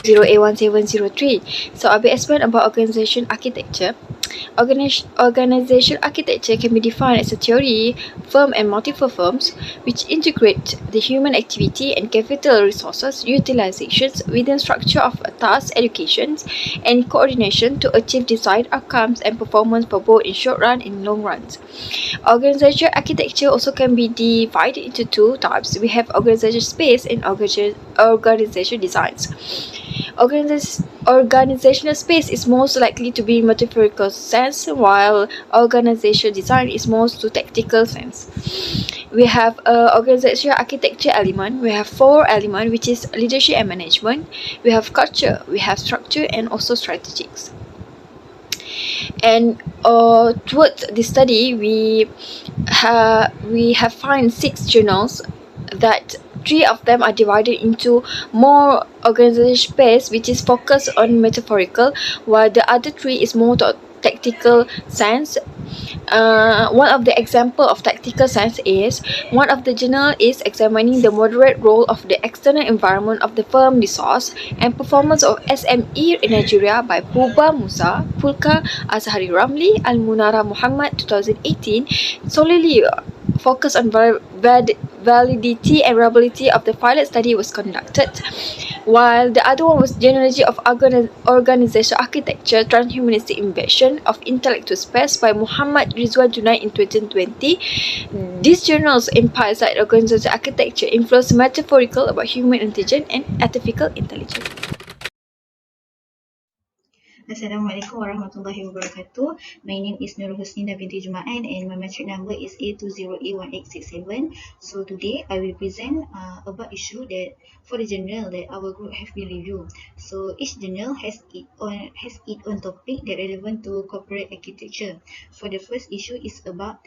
0A1703. So I'll be explaining about organization architecture. Organization architecture can be defined as a theory, firm and multiple firms, which integrate the human activity and capital resources utilizations within structure of task educations and coordination to achieve desired outcomes and performance for both in short run and long runs. Organization architecture also can be divided into two types. We have organization space and organization designs. Organizational space is most likely to be metaphorical sense, while organizational design is most to tactical sense. We have organizational architecture element. We have four elements, which is leadership and management. We have culture, we have structure, and also strategics. And towards this study, we have found 6 journals that 3 of them are divided into more organization space, which is focused on metaphorical, while the other 3 is more to tactical sense. One of the example of tactical sense is one of the journal is examining the moderate role of the external environment of the firm resource and performance of SME in Nigeria by Puba Musa, Pulka Azhari Ramli, Al Munara Muhammad 2018, solely focus on validity and reliability of the pilot study was conducted, while the other one was Genealogy of Organization Architecture, Transhumanistic Invasion of Intellectual Space by Muhammad Rizwan Junaid in 2020. These journals implies that organization architecture influence metaphorical about human intelligence and artificial intelligence. Assalamualaikum warahmatullahi wabarakatuh. My name is Nurul Husnina binti Juma'an and my metric number is A20A1867. So today I will present about issue that for the journal that our group have been reviewed. So each journal has its own topic that relevant to corporate architecture. For the first issue is about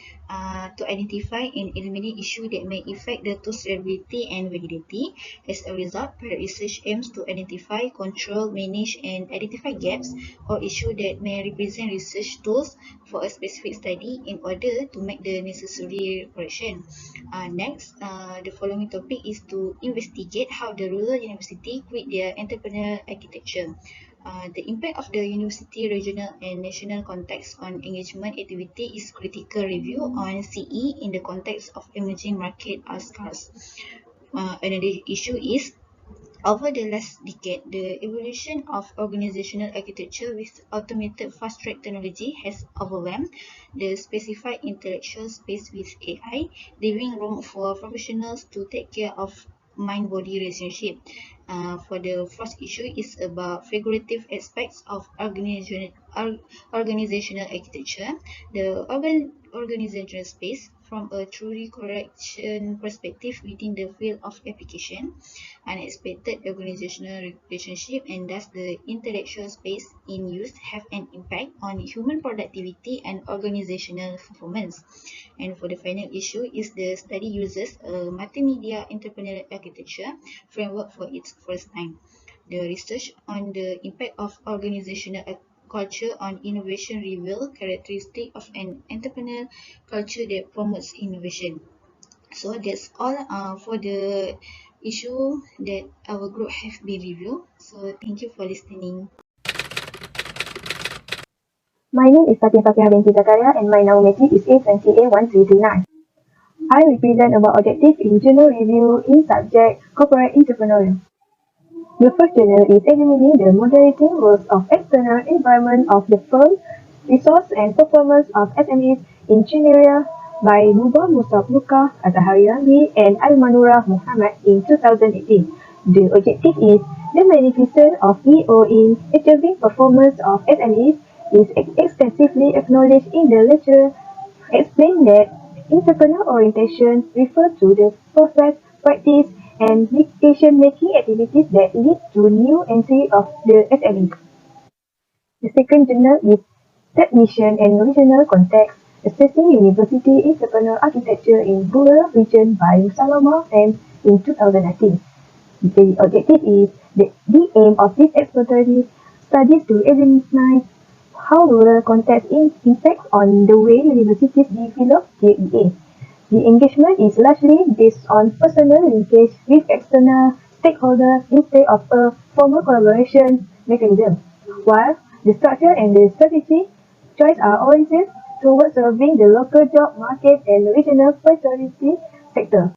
to identify and eliminate issue that may affect the tool's reliability and validity. As a result, pilot research aims to identify, control, manage and identify gaps or issue that may represent research tools for a specific study in order to make the necessary correction. Next, the following topic is to investigate how the rural university create their entrepreneurial architecture. The impact of the university regional and national context on engagement activity is critical review on CE in the context of emerging market are scarce. Another issue is over the last decade, the evolution of organizational architecture with automated fast-track technology has overwhelmed the specified intellectual space with AI, leaving room for professionals to take care of mind-body relationship. For the first issue is about figurative aspects of organizational architecture. The organizational space from a truly correction perspective within the field of application, unexpected organizational relationship, and thus the intellectual space in use have an impact on human productivity and organizational performance. And for the final issue is the study uses a multimedia entrepreneurial architecture framework for its first time. The research on the impact of organizational culture on innovation reveal characteristic of an entrepreneurial culture that promotes innovation. So that's all for the issue that our group have been reviewed. So thank you for listening. My name is Fatin Fakihah binti Zakaria and my number metric is A20A1339. I will present about objective in journal review in subject corporate entrepreneurial. The first journal is examining the moderating roles of external environment of the firm, resource and performance of SMEs in Nigeria by Buba Musa Pulka Azhari Ramli and Al Manura Muhammad in 2018. The objective is the manifestation of EO in achieving performance of SMEs is extensively acknowledged in the literature. Explain that entrepreneurial orientation refers to the process, practice, and decision-making activities that lead to new entry of the SME. The second journal is Technician and Regional Context, Assessing University Entrepreneurial Architecture in Rural Region by Saloma and in 2019. The objective is the aim of this exploratory studies to examine how rural context impacts on the way universities develop TEA. The engagement is largely based on personal linkage with external stakeholder instead of a formal collaboration mechanism, while the structure and the strategy choice are oriented towards serving the local job market and regional priority sector.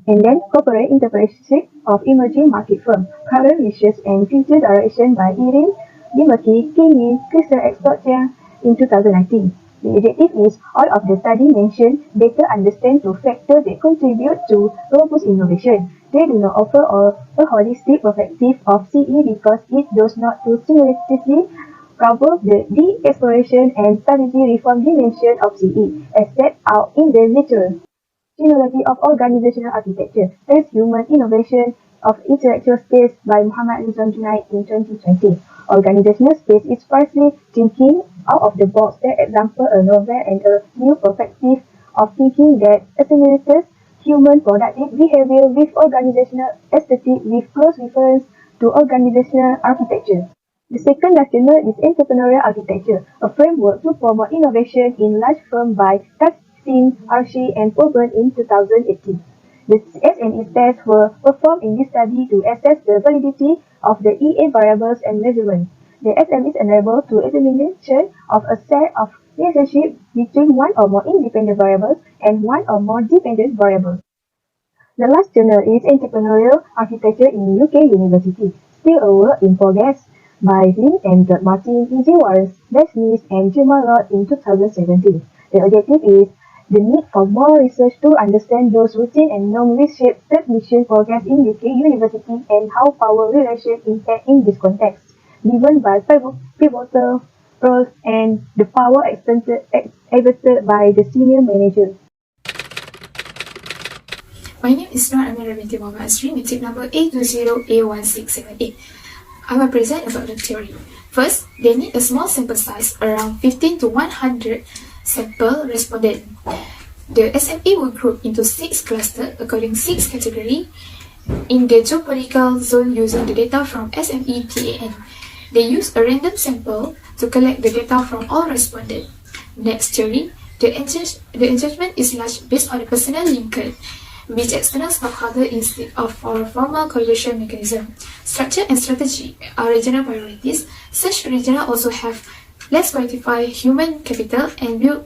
And then corporate entrepreneurship of emerging market firms, current research and future direction by Irin Dimaki, Kingin, Crystal Exportia in 2019. The objective is all of the study mentioned better understand two factors that contribute to robust innovation. They do not offer a holistic perspective of CE because it does not to simultaneously cover the exploration and strategy reform dimension of CE as set out in the literature. Genealogy of Organizational Architecture, Human Innovation of Intellectual Space by Muhammad Rizwan Junaid in 2020. Organizational space is firstly thinking out of the box, that example a novel and a new perspective of thinking that assimilates human productive behavior with organizational aesthetic with close reference to organizational architecture. The second rationale is entrepreneurial architecture, a framework to promote innovation in large firms by Taksin, Archie, and Coburn in 2018. The SME tests were performed in this study to assess the validity of the EA variables and measurements. The SME is enabled to examination of a set of relationships between one or more independent variables and one or more dependent variables. The last journal is Entrepreneurial Architecture in UK University, still a work in progress by Lin and Martin, E.J. Wallace, Les Smith, and Jamal Lott in 2017. The objective is the need for more research to understand those routine and norm-shaped transmission progress in UK University and how power relations impact in this context, given by pivotal roles and the power exerted by the senior manager. My name is Nur Amira binti Muhammad Asri, metric number A20A1678. I will present about the theory. First, they need a small sample size, around 15 to 100 sample respondents. The SME will group into 6 clusters according 6 categories in the geopolitical zone using the data from SME TAN. They use a random sample to collect the data from all respondents. Next theory, the engagement is large based on the personal linkage, which external stockholder instead of our formal collaboration mechanism. Structure and strategy are regional priorities. Such regional also have less qualified human capital and build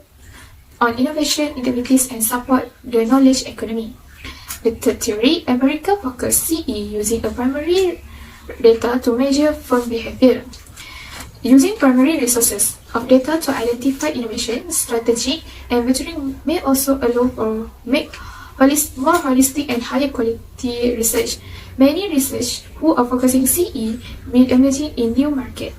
on innovation activities and support the knowledge economy. The third theory, America focus CE using a primary data to measure firm behavior. Using primary resources of data to identify innovation, strategy, and venturing may also allow for make more holistic and higher quality research. Many research who are focusing CE will emerging in new market.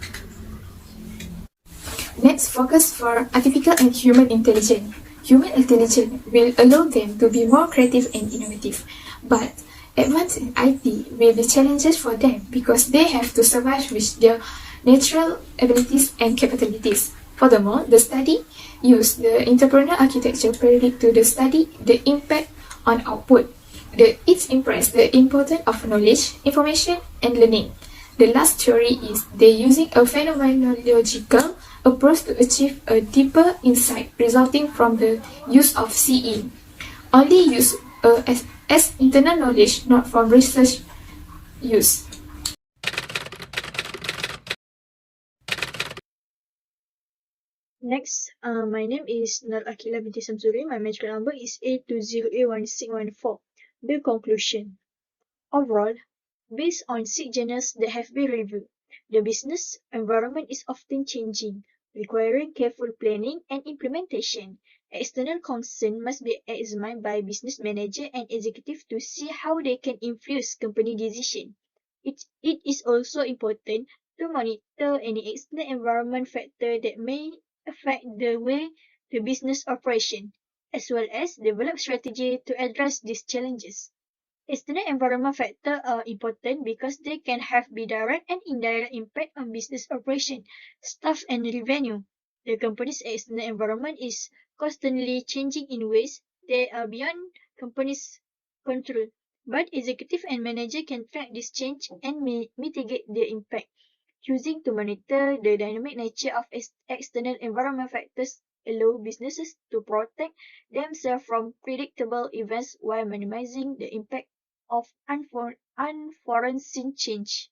Next, focus for artificial and human intelligence. Human intelligence will allow them to be more creative and innovative, but advance in IT will be challenges for them because they have to survive with their natural abilities and capabilities. Furthermore, the study used the entrepreneurial architecture predict to the study the impact on output. It impressed the importance of knowledge, information, and learning. The last theory is they using a phenomenological approach to achieve a deeper insight resulting from the use of CE. Only use as internal knowledge, not from research use. Next, my name is Nur Akila binti Samsuri. My matric number is A20A1614. The conclusion. Overall, based on 6 journals that have been reviewed, the business environment is often changing, requiring careful planning and implementation. External concerns must be examined by business manager and executive to see how they can influence company decision. It is also important to monitor any external environment factor that may affect the way the business operation, as well as develop strategy to address these challenges. External environment factors are important because they can have be direct and indirect impact on business operation, staff and revenue. The company's external environment is constantly changing in ways that are beyond company's control, but executive and manager can track this change and mitigate the impact. Choosing to monitor the dynamic nature of external environment factors allow businesses to protect themselves from predictable events while minimizing the impact of unforeseen change.